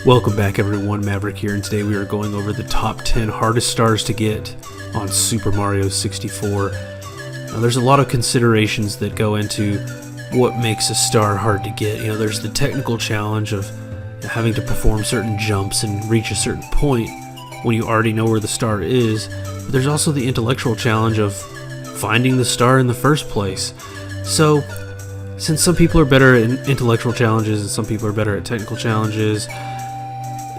Welcome back everyone, Maverick here, and today we are going over the top 10 hardest stars to get on Super Mario 64. Now there's a lot of considerations that go into what makes a star hard to get. You know, there's the technical challenge of having to perform certain jumps and reach a certain point when you already know where the star is, but there's also the intellectual challenge of finding the star in the first place. So, since some people are better at intellectual challenges and some people are better at technical challenges,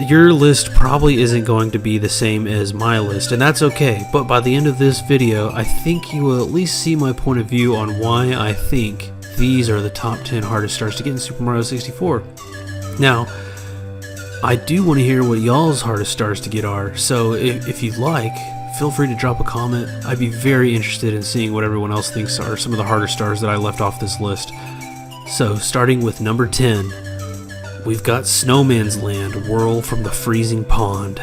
your list probably isn't going to be the same as my list, and that's okay. But by the end of this video, I think you will at least see my point of view on why I think these are the top 10 hardest stars to get in Super Mario 64. Now, I do want to hear what y'all's hardest stars to get are, so if you'd like, feel free to drop a comment. I'd be very interested in seeing what everyone else thinks are some of the harder stars that I left off this list. So, starting with number 10, we've got Snowman's Land, Whirl from the Freezing Pond.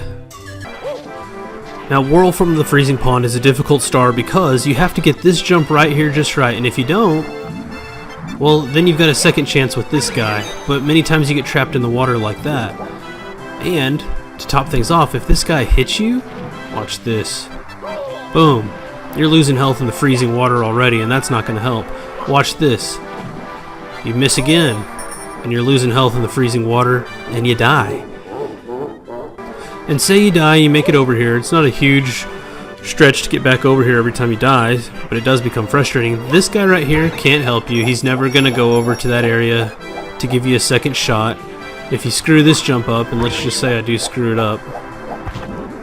Now, Whirl from the Freezing Pond is a difficult star because you have to get this jump right here just right, and if you don't, well, then you've got a second chance with this guy, but many times you get trapped in the water like that. And, to top things off, if this guy hits you, watch this. Boom. You're losing health in the freezing water already, and that's not going to help. Watch this. You miss again, and you're losing health in the freezing water, and you die. And say you die, you make it over here. It's not a huge stretch to get back over here every time you die, but it does become frustrating. This guy right here can't help you. He's never going to go over to that area to give you a second shot. If you screw this jump up, and let's just say I do screw it up,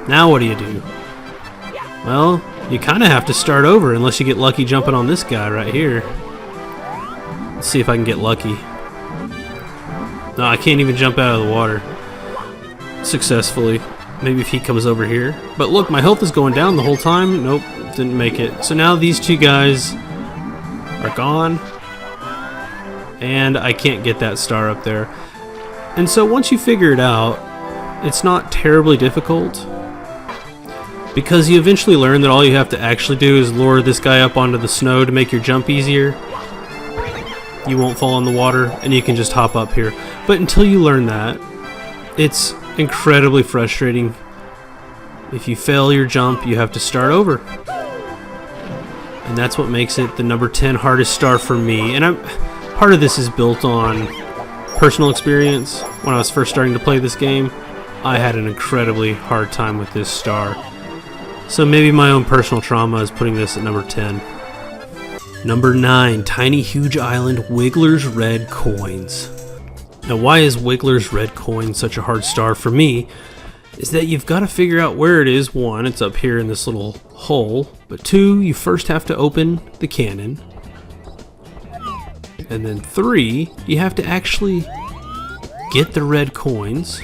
now what do you do? Well, you kind of have to start over unless you get lucky jumping on this guy right here. Let's see if I can get lucky. No, I can't even jump out of the water successfully. Maybe if he comes over here. But look, my health is going down the whole time. Nope, didn't make it. So now these two guys are gone, and I can't get that star up there. And so once you figure it out, it's not terribly difficult, because you eventually learn that all you have to actually do is lure this guy up onto the snow to make your jump easier. You won't fall in the water, and you can just hop up here. But until you learn that, it's incredibly frustrating. If you fail your jump, you have to start over. And that's what makes it the number 10 hardest star for me. And part of this is built on personal experience. When I was first starting to play this game, I had an incredibly hard time with this star. So maybe my own personal trauma is putting this at number 10. Number 9, Tiny Huge Island, Wiggler's Red Coins. Now, why is Wiggler's Red Coin such a hard star for me is that you've got to figure out where it is. One, it's up here in this little hole, but two, you first have to open the cannon, and then three, you have to actually get the red coins,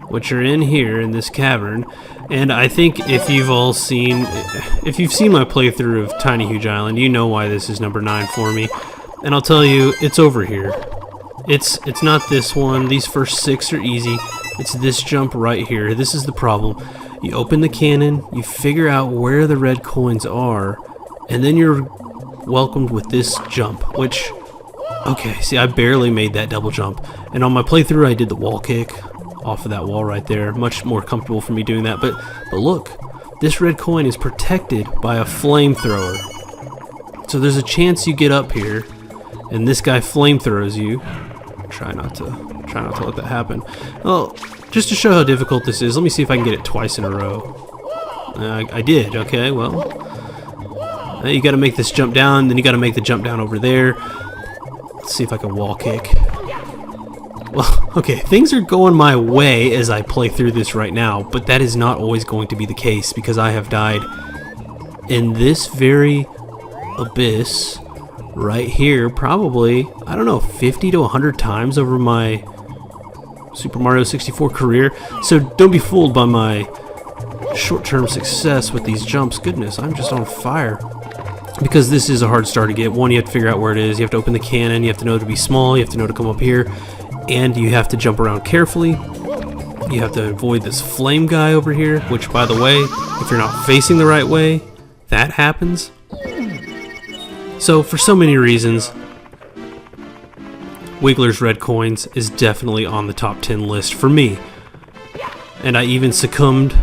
which are in here in this cavern. And I think if you've seen my playthrough of Tiny Huge Island, you know why this is number 9 for me. And I'll tell you, it's over here. It's not this one. These first 6 are easy. It's this jump right here. This is the problem. You open the cannon, you figure out where the red coins are, and then you're welcomed with this jump, which, okay, see, I barely made that double jump. And on my playthrough, I did the wall kick off of that wall right there. Much more comfortable for me doing that. But look, this red coin is protected by a flamethrower. So there's a chance you get up here, and this guy flamethrows you. Try not to let that happen. Well, just to show how difficult this is, let me see if I can get it twice in a row. I did. Okay, well, you got to make this jump down, then you got to make the jump down over there. Let's see if I can wall kick. Well, okay, things are going my way as I play through this right now, but that is not always going to be the case, because I have died in this very abyss right here probably, I don't know, 50 to 100 times over my Super Mario 64 career. So don't be fooled by my short-term success with these jumps. Goodness, I'm just on fire. Because this is a hard star to get. One, you have to figure out where it is. You have to open the cannon. You have to know to be small. You have to know to come up here. And you have to jump around carefully. You have to avoid this flame guy over here, which, by the way, if you're not facing the right way, that happens. So, for so many reasons, Wiggler's red coins is definitely on the top 10 list for me. And I even succumbed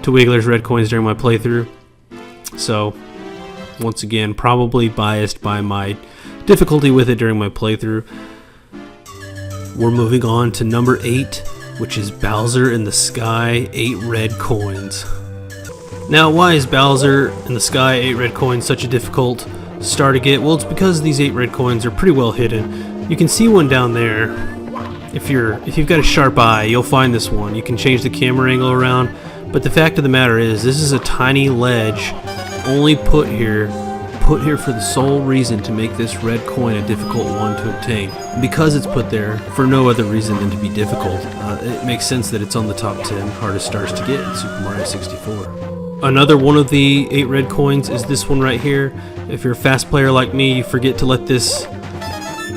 to Wiggler's red coins during my playthrough. So, once again, probably biased by my difficulty with it during my playthrough. We're moving on to number 8, which is Bowser in the Sky, 8 red coins. Now, why is Bowser in the Sky, 8 red coins such a difficult star to get? Well, it's because these 8 red coins are pretty well hidden. You can see one down there. If you've got a sharp eye, you'll find this one. You can change the camera angle around, but the fact of the matter is, this is a tiny ledge only put here for the sole reason to make this red coin a difficult one to obtain. Because it's put there for no other reason than to be difficult, it makes sense that it's on the top 10 hardest stars to get in Super Mario 64. Another one of the 8 red coins is this one right here. If you're a fast player like me, you forget to let this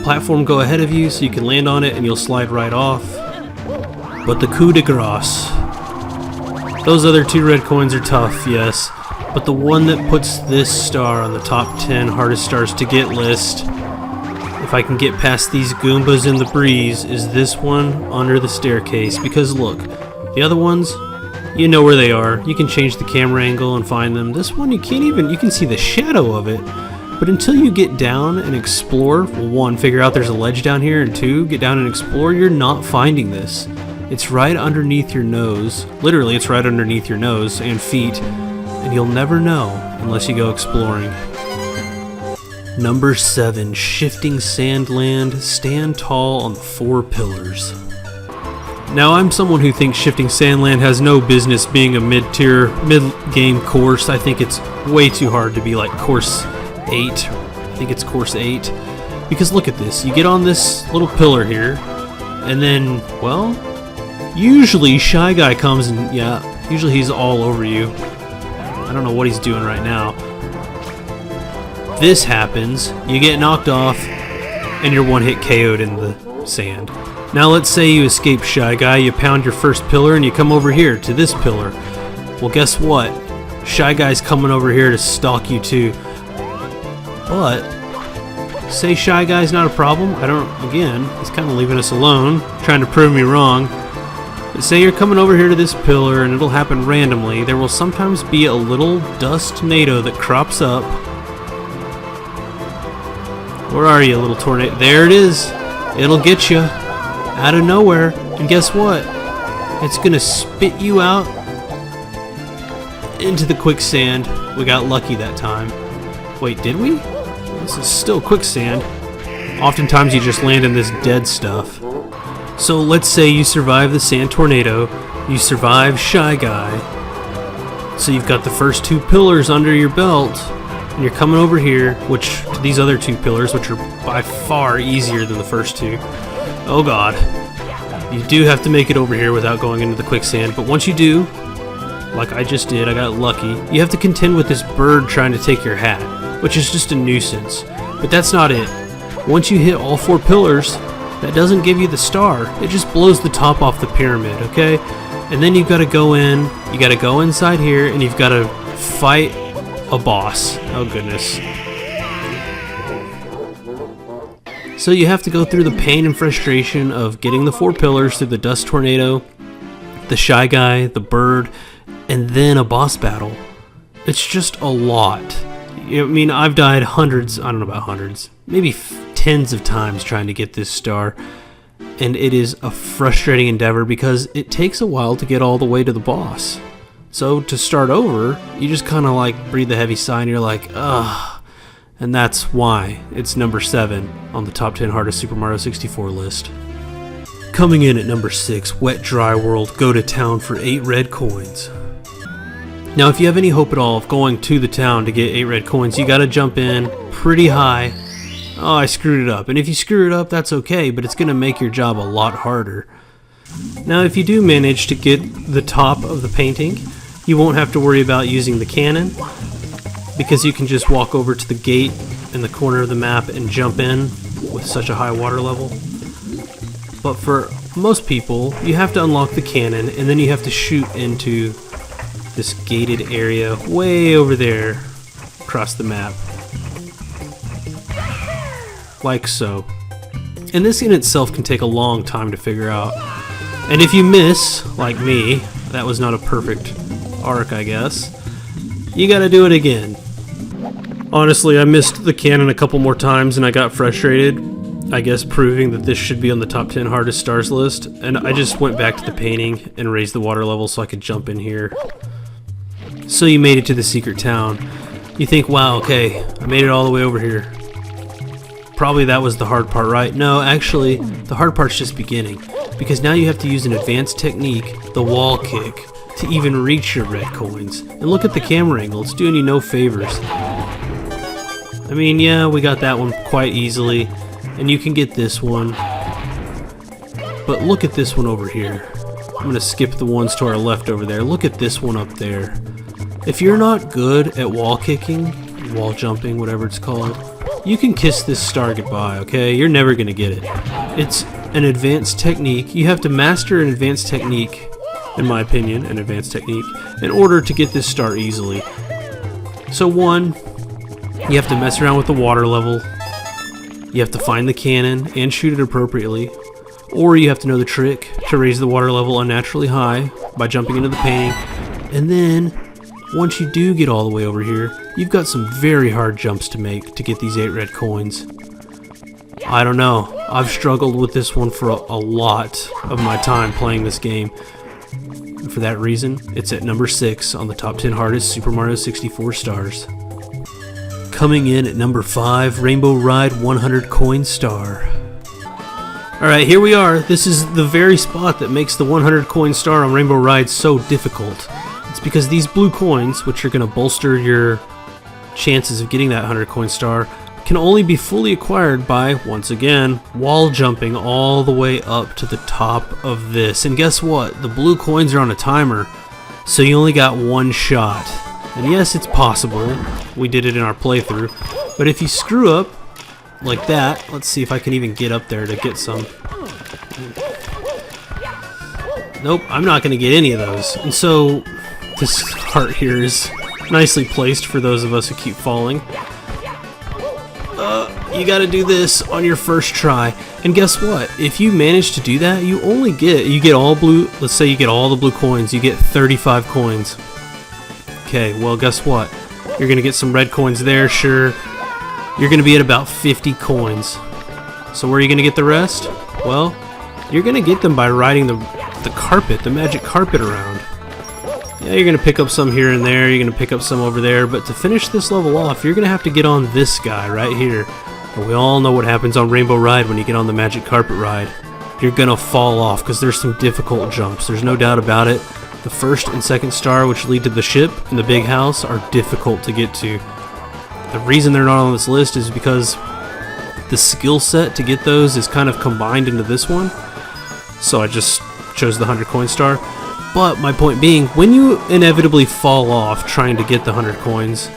platform go ahead of you so you can land on it and you'll slide right off. But the coup de grace. Those other 2 red coins are tough, yes, but the one that puts this star on the top 10 hardest stars to get list, if I can get past these Goombas in the breeze, is this one under the staircase. Because look, the other ones, you know where they are. You can change the camera angle and find them. This one, you can see the shadow of it. But until you get down and explore, well, 1, figure out there's a ledge down here, and 2, get down and explore, you're not finding this. It's right underneath your nose. Literally, it's right underneath your nose and feet, and you'll never know unless you go exploring. Number 7, Shifting Sandland, stand tall on the 4 pillars. Now, I'm someone who thinks Shifting Sandland has no business being a mid-tier, mid-game course. I think it's way too hard to be like course 8. I think it's course 8. Because look at this. You get on this little pillar here, and then, well, usually Shy Guy comes and, yeah, usually he's all over you. I don't know what he's doing right now. This happens, you get knocked off, and you're one-hit KO'd in the sand. Now let's say you escape Shy Guy, you pound your first pillar, and you come over here to this pillar. Well, guess what? Shy Guy's coming over here to stalk you too. But, say Shy Guy's not a problem. Again, he's kind of leaving us alone, trying to prove me wrong. But say you're coming over here to this pillar and it'll happen randomly. There will sometimes be a little dust tornado that crops up. Where are you, little tornado? There it is. It'll get you out of nowhere. And guess what? It's gonna spit you out into the quicksand. We got lucky that time. Wait, did we? This is still quicksand. Oftentimes you just land in this dead stuff. So let's say you survive the sand tornado, you survive Shy Guy, so you've got the first 2 pillars under your belt, and you're coming over here, which these other 2 pillars, which are by far easier than the first 2. Oh god. You do have to make it over here without going into the quicksand, but once you do, like I just did, I got lucky, you have to contend with this bird trying to take your hat, which is just a nuisance. But that's not it. Once you hit all 4 pillars, that doesn't give you the star. It just blows the top off the pyramid, okay? And then you've got to go in, you got to go inside here, and you've got to fight a boss. Oh goodness. So you have to go through the pain and frustration of getting the 4 pillars through the dust tornado, the Shy Guy, the bird, and then a boss battle. It's just a lot. I mean, I've died hundreds, I don't know about hundreds, maybe tens of times trying to get this star, and it is a frustrating endeavor because it takes a while to get all the way to the boss. So to start over, you just kind of like breathe a heavy sigh and you're like, ugh. And that's why it's number 7 on the top 10 hardest Super Mario 64 list. Coming in at number 6, Wet Dry World, go to town for 8 red coins. Now if you have any hope at all of going to the town to get 8 red coins, you gotta jump in pretty high. Oh, I screwed it up. And if you screw it up, that's okay, but it's gonna make your job a lot harder. Now if you do manage to get the top of the painting, you won't have to worry about using the cannon, because you can just walk over to the gate in the corner of the map and jump in with such a high water level. But for most people, you have to unlock the cannon, and then you have to shoot into this gated area way over there across the map. Like so. and this in itself can take a long time to figure out. And if you miss, like me, that was not a perfect arc, I guess, you gotta do it again. Honestly, I missed the cannon a couple more times and I got frustrated, I guess proving that this should be on the top 10 hardest stars list, and I just went back to the painting and raised the water level so I could jump in here. So you made it to the secret town. You think, wow, okay, I made it all the way over here. Probably that was the hard part, right? No, actually, the hard part's just beginning, because now you have to use an advanced technique, the wall kick, to even reach your red coins. And look at the camera angle, it's doing you no favors. I mean, yeah, we got that one quite easily, and you can get this one. But look at this one over here. I'm gonna skip the ones to our left over there. Look at this one up there. If you're not good at wall kicking, wall jumping, whatever it's called, you can kiss this star goodbye, okay? You're never gonna get it. It's an advanced technique. You have to master an advanced technique, in my opinion, an advanced technique, in order to get this star easily. So one, you have to mess around with the water level. You have to find the cannon and shoot it appropriately. Or you have to know the trick to raise the water level unnaturally high by jumping into the painting. And then, once you do get all the way over here, you've got some very hard jumps to make to get these 8 red coins. I don't know. I've struggled with this one for a lot of my time playing this game. And for that reason, it's at number 6 on the top 10 hardest Super Mario 64 stars. Coming in at number 5, Rainbow Ride 100 coin star. Alright, here we are. This is the very spot that makes the 100 coin star on Rainbow Ride so difficult. It's because these blue coins, which are going to bolster your chances of getting that 100 coin star, can only be fully acquired by, once again, wall jumping all the way up to the top of this. And guess what? The blue coins are on a timer, so you only got one shot. And yes, it's possible. We did it in our playthrough. But if you screw up like that, let's see if I can even get up there to get some. Nope, I'm not going to get any of those. And so this heart here is nicely placed for those of us who keep falling. You gotta do this on your first try. And guess what? If you manage to do that, you get all blue, let's say you get all the blue coins, you get 35 coins. Okay, well guess what? You're gonna get some red coins there, sure. You're gonna be at about 50 coins. So where are you gonna get the rest? Well, you're gonna get them by riding the carpet, the magic carpet around. Yeah, you're going to pick up some here and there, you're going to pick up some over there, but to finish this level off, you're going to have to get on this guy right here. And we all know what happens on Rainbow Ride when you get on the magic carpet ride. You're going to fall off because there's some difficult jumps, there's no doubt about it. The first and second star, which lead to the ship and the big house, are difficult to get to. The reason they're not on this list is because the skill set to get those is kind of combined into this one. So I just chose the 100 coin star. But my point being, when you inevitably fall off trying to get the 100 coins,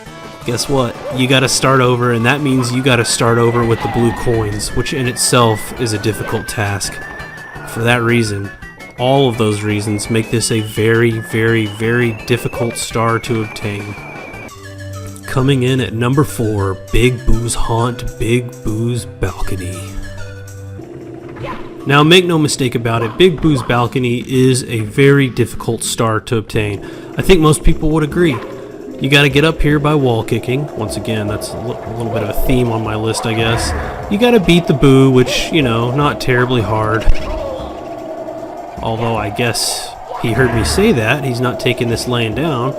guess what? You gotta start over, and that means you gotta start over with the blue coins, which in itself is a difficult task. For that reason, all of those reasons make this a very, very, very difficult star to obtain. Coming in at number 4, Big Boo's Haunt, Big Boo's Balcony. Now make no mistake about it, Big Boo's Balcony is a very difficult star to obtain. I think most people would agree. You gotta get up here by wall kicking. Once again, that's a little bit of a theme on my list, I guess. You gotta beat the Boo, which, you know, not terribly hard. Although I guess he heard me say that, he's not taking this laying down.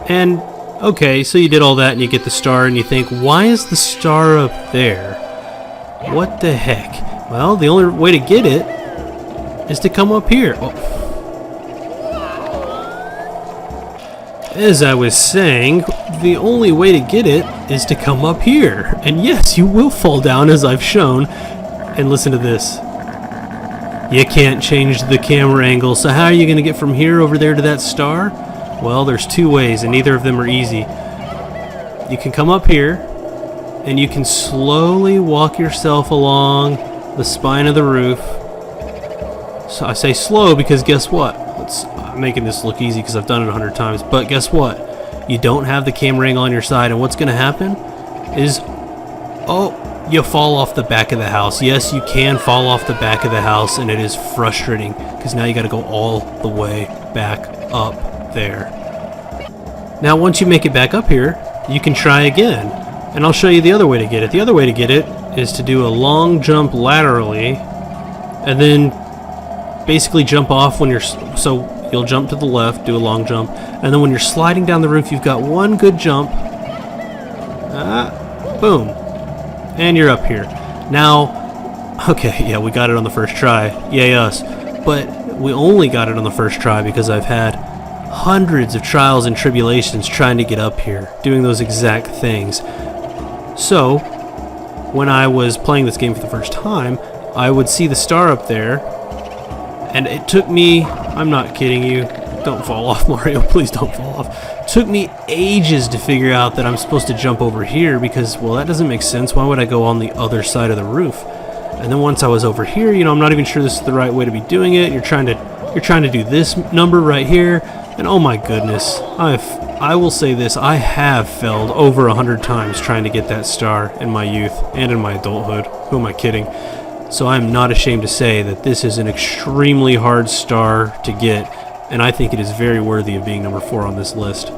And, okay, so you did all that and you get the star and you think, why is the star up there? What the heck? Well, the only way to get it is to come up here. Oh. As I was saying, the only way to get it is to come up here. And yes, you will fall down as I've shown. And listen to this. You can't change the camera angle, so how are you going to get from here over there to that star? Well, there's two ways, and neither of them are easy. You can come up here, and you can slowly walk yourself along the spine of the roof. So I say slow because guess what? I'm making this look easy because I've done it 100 times, but guess what? You don't have the camera angle on your side, and what's going to happen is, oh, you fall off the back of the house. Yes, you can fall off the back of the house, and it is frustrating because now you got to go all the way back up there. Now once you make it back up here, you can try again, and I'll show you the other way to get it. The other way to get it is to do a long jump laterally, and then basically jump off when you're, so you'll jump to the left, do a long jump, and then when you're sliding down the roof, you've got one good jump, boom, and you're up here. Now, okay, yeah, we got it on the first try, yay us, but we only got it on the first try because I've had hundreds of trials and tribulations trying to get up here, doing those exact things. So, when I was playing this game for the first time, I would see the star up there, and it took me, I'm not kidding you, don't fall off, Mario, please don't fall off. It took me ages to figure out that I'm supposed to jump over here because, well, that doesn't make sense. Why would I go on the other side of the roof? And then once I was over here, you know, I'm not even sure this is the right way to be doing it. You're trying to do this number right here. And oh my goodness, I will say this, I have failed over 100 times trying to get that star in my youth and in my adulthood. Who am I kidding? So I'm not ashamed to say that this is an extremely hard star to get, and I think it is very worthy of being number 4 on this list.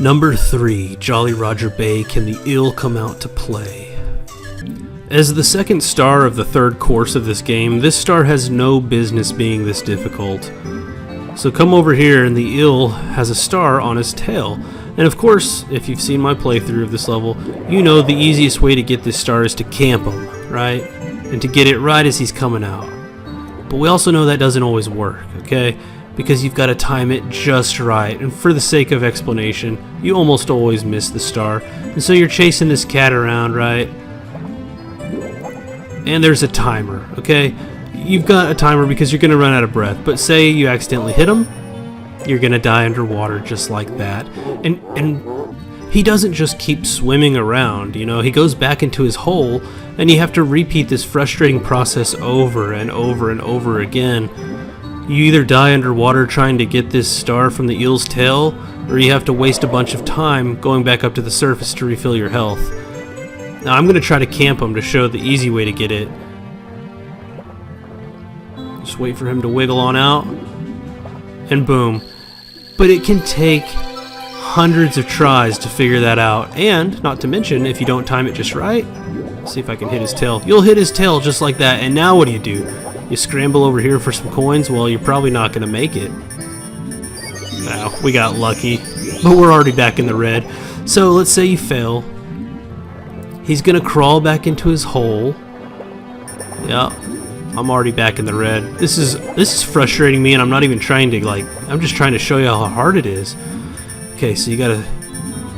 Number 3, Jolly Roger Bay, Can the Ill Come Out to Play? As the second star of the third course of this game, this star has no business being this difficult. So come over here, and the Ill has a star on his tail. And of course, if you've seen my playthrough of this level, you know the easiest way to get this star is to camp him, right? And to get it right as he's coming out. But we also know that doesn't always work, okay? Because you've got to time it just right. And for the sake of explanation, you almost always miss the star. And so you're chasing this cat around, right? And there's a timer, okay? You've got a timer because you're going to run out of breath, but say you accidentally hit him, you're going to die underwater just like that. And he doesn't just keep swimming around, you know, he goes back into his hole, and you have to repeat this frustrating process over and over and over again. You either die underwater trying to get this star from the eel's tail, or you have to waste a bunch of time going back up to the surface to refill your health. Now I'm going to try to camp him to show the easy way to get it. Just wait for him to wiggle on out, and boom. But it can take hundreds of tries to figure that out, and not to mention, if you don't time it just right, see if I can hit his tail. You'll hit his tail just like that, and now what do? You scramble over here for some coins? Well, you're probably not going to make it. Now, we got lucky, but we're already back in the red. So let's say you fail. He's going to crawl back into his hole. Yeah. I'm already back in the red. This is frustrating me, and I'm not even trying to, like, I'm just trying to show you how hard it is. Okay, so you gotta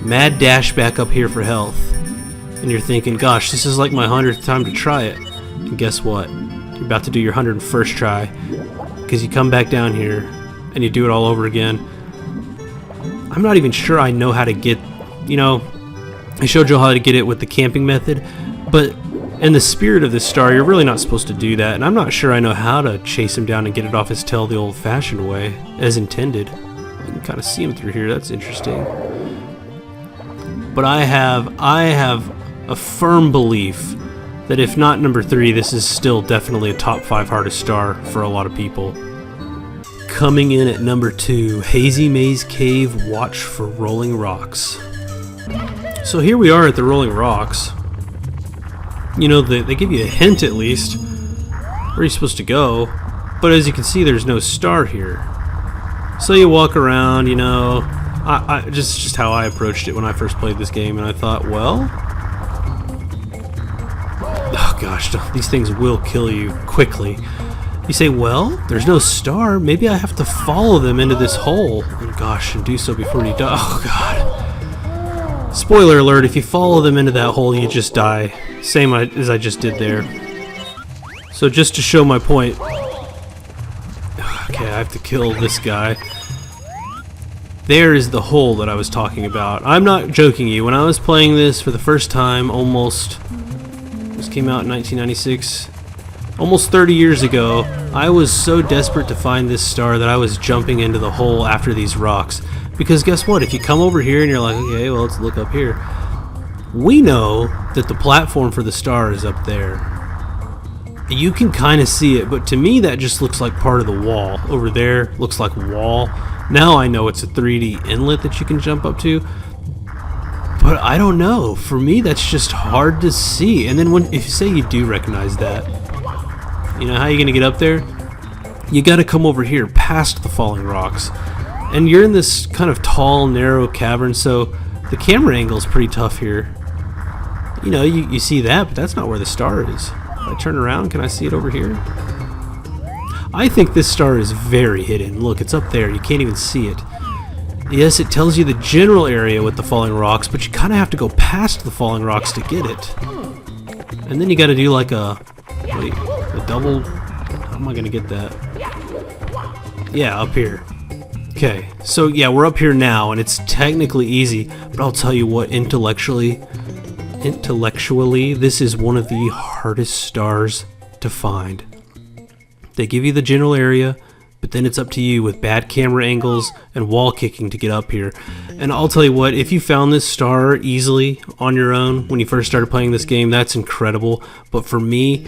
mad dash back up here for health. And you're thinking, gosh, this is like my 100th time to try it. And guess what? You're about to do your 101st try. Because you come back down here, and you do it all over again. I'm not even sure I know how to get, you know, I showed you how to get it with the camping method, but in the spirit of this star, you're really not supposed to do that, and I'm not sure I know how to chase him down and get it off his tail the old-fashioned way, as intended. I can kind of see him through here, that's interesting. But I have a firm belief that if not number 3, this is still definitely a top 5 hardest star for a lot of people. Coming in at number 2, Hazy Maze Cave, Watch for Rolling Rocks. So here we are at the Rolling Rocks. You know, they give you a hint at least where you're supposed to go, but as you can see, there's no star here. So you walk around, you know, I just how I approached it when I first played this game, and I thought, well, oh gosh, these things will kill you quickly. You say, well, there's no star, maybe I have to follow them into this hole, and gosh, and do so before you die. Oh god. Spoiler alert, if you follow them into that hole, you just die. Same as I just did there. So just to show my point... Okay, I have to kill this guy. There is the hole that I was talking about. I'm not joking you. When I was playing this for the first time, almost... This came out in 1996. Almost 30 years ago, I was so desperate to find this star that I was jumping into the hole after these rocks. Because guess what? If you come over here and you're like, okay, well, let's look up here. We know that the platform for the star is up there. You can kind of see it, but to me that just looks like part of the wall. Over there looks like a wall. Now I know it's a 3D inlet that you can jump up to, but I don't know. For me, that's just hard to see. And then if you say you do recognize that, you know how you're gonna get up there? You gotta come over here past the falling rocks, and you're in this kind of tall, narrow cavern, so the camera angle is pretty tough here. You know, you see that, but that's not where the star is. If I turn around, can I see it over here? I think this star is very hidden. Look, it's up there. You can't even see it. Yes, it tells you the general area with the falling rocks, but you kind of have to go past the falling rocks to get it. And then you got to do like a double. How am I going to get that? Yeah, up here. Okay, so yeah, we're up here now, and it's technically easy, but I'll tell you what, intellectually, this is one of the hardest stars to find. They give you the general area, but then it's up to you with bad camera angles and wall kicking to get up here. And I'll tell you what, if you found this star easily on your own when you first started playing this game, that's incredible. But for me,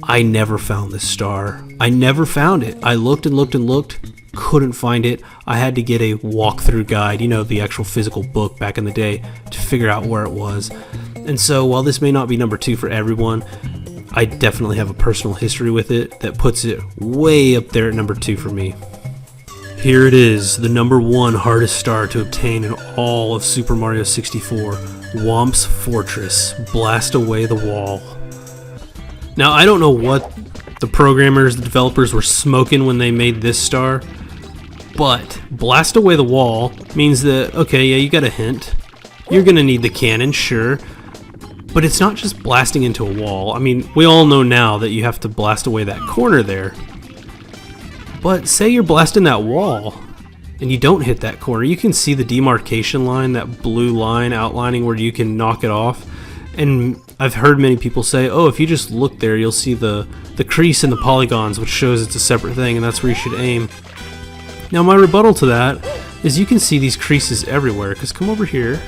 I never found this star. I never found it. I looked and looked and looked, couldn't find it. I had to get a walkthrough guide, you know, the actual physical book back in the day, to figure out where it was. And so while this may not be number 2 for everyone, I definitely have a personal history with it that puts it way up there at number 2 for me. Here it is, the number 1 hardest star to obtain in all of Super Mario 64, Whomp's Fortress, Blast Away the Wall. Now, I don't know what the programmers, the developers were smoking when they made this star, but Blast Away the Wall means that, okay, yeah, you got a hint. You're gonna need the cannon, sure, but it's not just blasting into a wall. I mean, we all know now that you have to blast away that corner there. But say you're blasting that wall and you don't hit that corner, you can see the demarcation line, that blue line outlining where you can knock it off. And I've heard many people say, oh, if you just look there, you'll see the crease in the polygons, which shows it's a separate thing, and that's where you should aim. Now, my rebuttal to that is you can see these creases everywhere, because come over here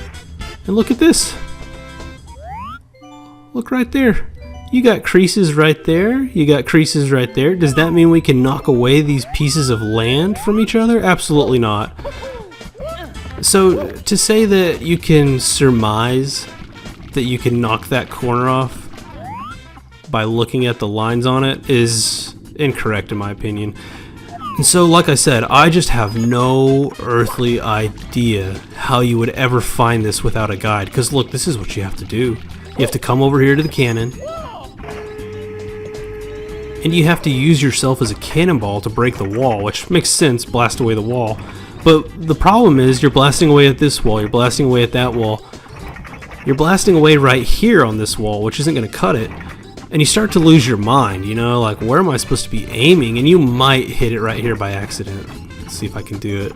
and look at this. Look right there. You got creases right there. You got creases right there. Does that mean we can knock away these pieces of land from each other? Absolutely not. So to say that you can surmise that you can knock that corner off by looking at the lines on it is incorrect in my opinion. And so, like I said, I just have no earthly idea how you would ever find this without a guide. Because look, this is what you have to do. You have to come over here to the cannon, and you have to use yourself as a cannonball to break the wall, which makes sense, blast away the wall. But the problem is you're blasting away at this wall, you're blasting away at that wall, you're blasting away right here on this wall, which isn't going to cut it. And you start to lose your mind, you know, like where am I supposed to be aiming? And you might hit it right here by accident. Let's see if I can do it.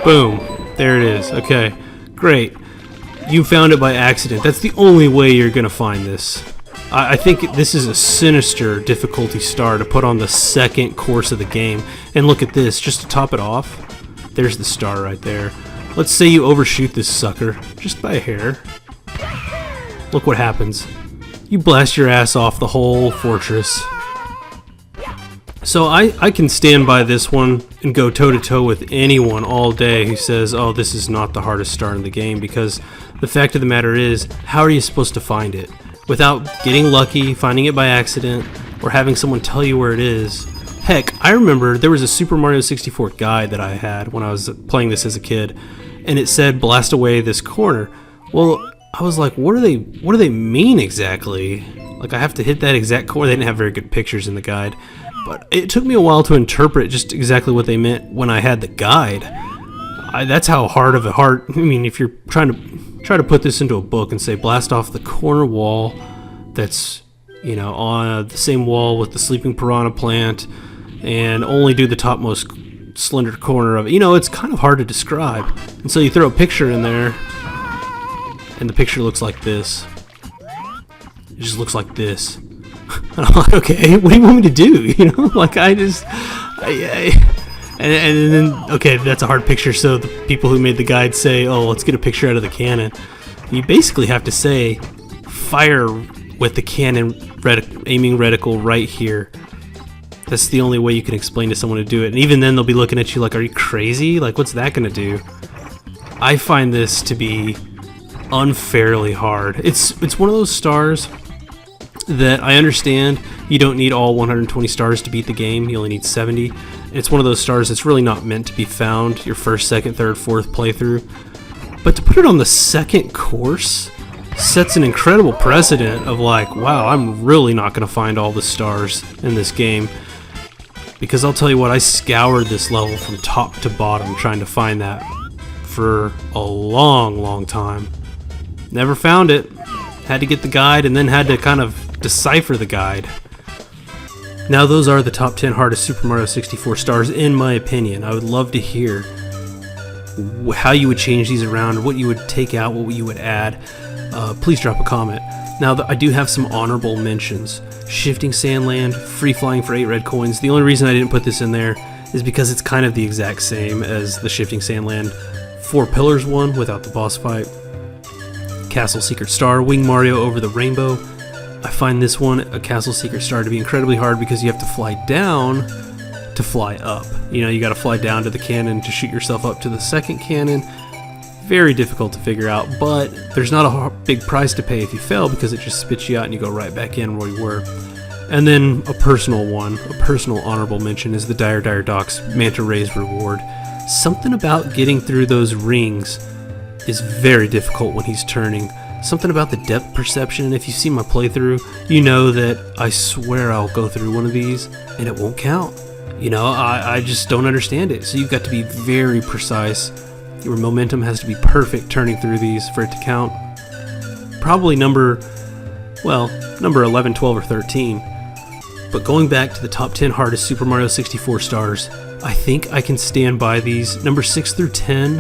Boom. There it is. Okay, great. You found it by accident. That's the only way you're going to find this. I think this is a sinister difficulty star to put on the second course of the game. And look at this, just to top it off, there's the star right there. Let's say you overshoot this sucker, just by a hair. Look what happens. You blast your ass off the whole fortress. So I can stand by this one and go toe-to-toe with anyone all day who says, oh, this is not the hardest star in the game, because the fact of the matter is, how are you supposed to find it? Without getting lucky, finding it by accident, or having someone tell you where it is. Heck, I remember there was a Super Mario 64 guide that I had when I was playing this as a kid, and it said blast away this corner. Well, I was like, what do they mean exactly? Like, I have to hit that exact corner. They didn't have very good pictures in the guide, but it took me a while to interpret just exactly what they meant when I had the guide. That's how hard of a heart. I mean, if you're try to put this into a book and say blast off the corner wall that's, you know, on the same wall with the sleeping piranha plant, and only do the topmost slender corner of it, you know, it's kind of hard to describe. And so you throw a picture in there, and the picture looks like this. It just looks like this. And I'm like, okay, what do you want me to do? You know, like and then, okay, that's a hard picture, so the people who made the guide say, oh, let's get a picture out of the cannon. You basically have to say, fire with the cannon aiming reticle right here. That's the only way you can explain to someone to do it. And even then they'll be looking at you like, are you crazy? Like, what's that gonna do? I find this to be unfairly hard. It's one of those stars that I understand you don't need all 120 stars to beat the game. You only need 70. It's one of those stars that's really not meant to be found your first, second, third, fourth playthrough. But to put it on the second course sets an incredible precedent of like, wow, I'm really not going to find all the stars in this game. Because I'll tell you what, I scoured this level from top to bottom trying to find that for a long time. Never found it. Had to get the guide and then had to kind of decipher the guide. Now those are the top 10 hardest Super Mario 64 stars in my opinion. I would love to hear how you would change these around, what you would take out, what you would add. Please drop a comment. Now I do have some honorable mentions. Shifting Sandland, Free Flying for 8 red coins. The only reason I didn't put this in there is because it's kind of the exact same as the Shifting Sandland 4 Pillars one without the boss fight. Castle Secret Star, Wing Mario over the Rainbow. I find this one, a Castle Secret Star, to be incredibly hard because you have to fly down to fly up. You know, you got to fly down to the cannon to shoot yourself up to the second cannon. Very difficult to figure out, but there's not a big price to pay if you fail because it just spits you out and you go right back in where you were. And then a personal one, a personal honorable mention is the Dire Docks Manta Ray's Reward. Something about getting through those rings is very difficult when he's turning. Something about the depth perception, and if you see my playthrough, you know that I swear I'll go through one of these and it won't count. You know, I just don't understand it. So you've got to be very precise. Your momentum has to be perfect turning through these for it to count. Probably number 11, 12, or 13. But going back to the top 10 hardest Super Mario 64 stars, I think I can stand by these. Number 6 through 10,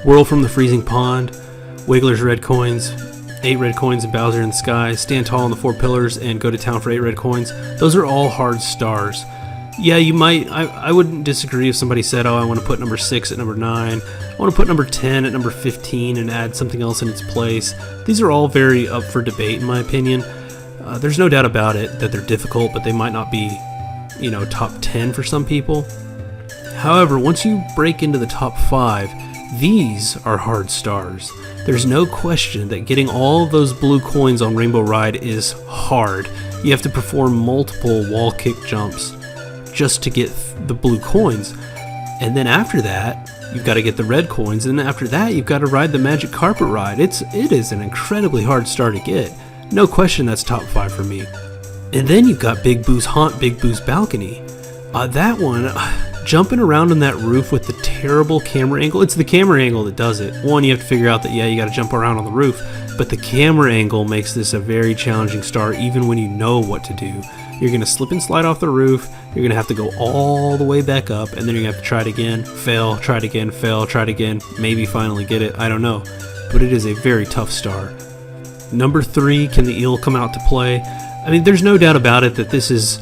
Whirl from the Freezing Pond, Wiggler's red coins, 8 red coins and Bowser in the Sky, Stand Tall on the 4 Pillars, and Go to Town for 8 red coins. Those are all hard stars. Yeah, you might, I wouldn't disagree if somebody said, oh, I want to put number 6 at number 9, I want to put number 10 at number 15 and add something else in its place. These are all very up for debate in my opinion. There's no doubt about it that they're difficult, but they might not be, you know, top 10 for some people. However, once you break into the top 5, these are hard stars. There's no question that getting all of those blue coins on Rainbow Ride is hard. You have to perform multiple wall kick jumps just to get the blue coins. And then after that, you've got to get the red coins, and then after that, you've got to ride the Magic Carpet Ride. It is an incredibly hard star to get. No question that's top 5 for me. And then you've got Big Boo's Haunt, Big Boo's Balcony. That one, jumping around on that roof with the terrible camera angle, it's the camera angle that does it. One, you have to figure out that, yeah, you got to jump around on the roof, but the camera angle makes this a very challenging star even when you know what to do. You're going to slip and slide off the roof, you're going to have to go all the way back up, and then you're going to have to try it again, fail, try it again, fail, try it again, maybe finally get it, I don't know. But it is a very tough star. Number 3, can the eel come out to play? I mean, there's no doubt about it that this is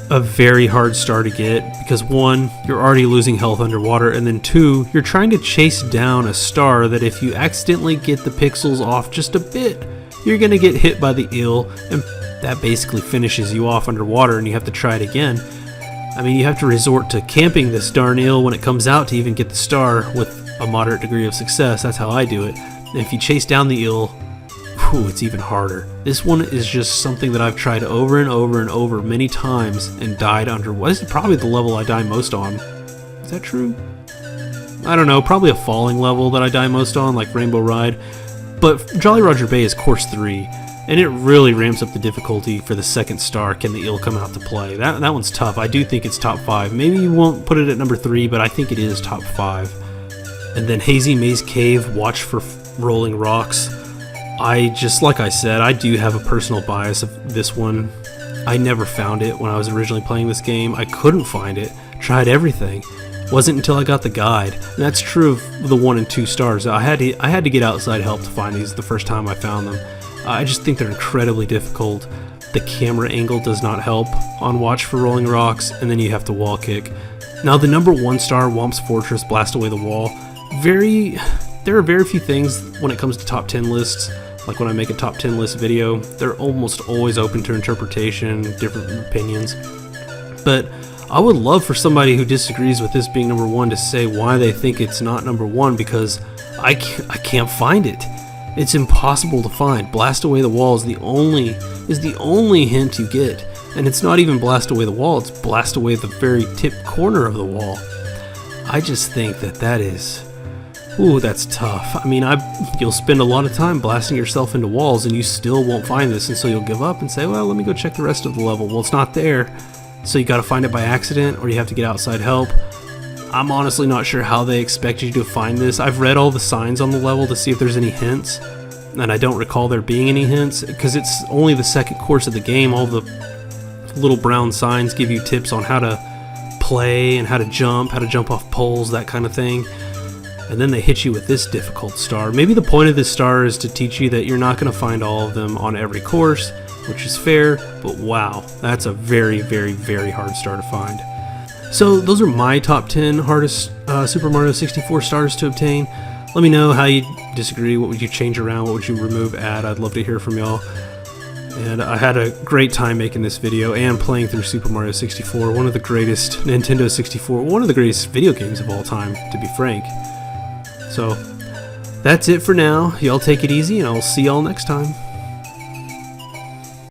a very hard star to get, because 1, you're already losing health underwater, and then 2, you're trying to chase down a star that if you accidentally get the pixels off just a bit, you're going to get hit by the eel, and that basically finishes you off underwater and you have to try it again. I mean, you have to resort to camping this darn eel when it comes out to even get the star with a moderate degree of success. That's how I do it. And if you chase down the eel, whew, it's even harder. This one is just something that I've tried over and over and over many times and died under. What is it? Probably the level I die most on. Is that true? I don't know, probably a falling level that I die most on, like Rainbow Ride. But Jolly Roger Bay is course 3. And it really ramps up the difficulty for the second star, can the eel come out to play. That one's tough. I do think it's top 5. Maybe you won't put it at number 3, but I think it is top 5. And then Hazy Maze Cave, Watch for Rolling Rocks. Like I said, I do have a personal bias of this one. I never found it when I was originally playing this game. I couldn't find it. Tried everything. Wasn't until I got the guide. And that's true of the 1 and 2 stars. I had to get outside help to find these the first time I found them. I just think they're incredibly difficult. The camera angle does not help on Watch for Rolling Rocks, and then you have to wall kick. Now the number 1 star, Whomp's Fortress, Blast Away the Wall. There are very few things when it comes to top 10 lists Like when I make a top 10 list video, they're almost always open to interpretation, different opinions. But I would love for somebody who disagrees with this being number 1 to say why they think it's not number 1, because I can't find it. It's impossible to find. Blast Away the Wall is the only hint you get. And it's not even blast away the wall, it's blast away the very tip corner of the wall. I just think that is... Ooh, that's tough. I mean, you'll spend a lot of time blasting yourself into walls and you still won't find this, and so you'll give up and say, well, let me go check the rest of the level. Well, it's not there, so you gotta find it by accident, or you have to get outside help. I'm honestly not sure how they expect you to find this. I've read all the signs on the level to see if there's any hints, and I don't recall there being any hints, because it's only the second course of the game. All the little brown signs give you tips on how to play and how to jump off poles, that kind of thing. And then they hit you with this difficult star. Maybe the point of this star is to teach you that you're not going to find all of them on every course, which is fair, but wow, that's a very, very, very hard star to find. So those are my top 10 hardest Super Mario 64 stars to obtain. Let me know how you disagree. What would you change around? What would you remove, add? I'd love to hear from y'all. And I had a great time making this video and playing through Super Mario 64, one of the greatest Nintendo 64, one of the greatest video games of all time, to be frank. So, that's it for now. Y'all take it easy, and I'll see y'all next time.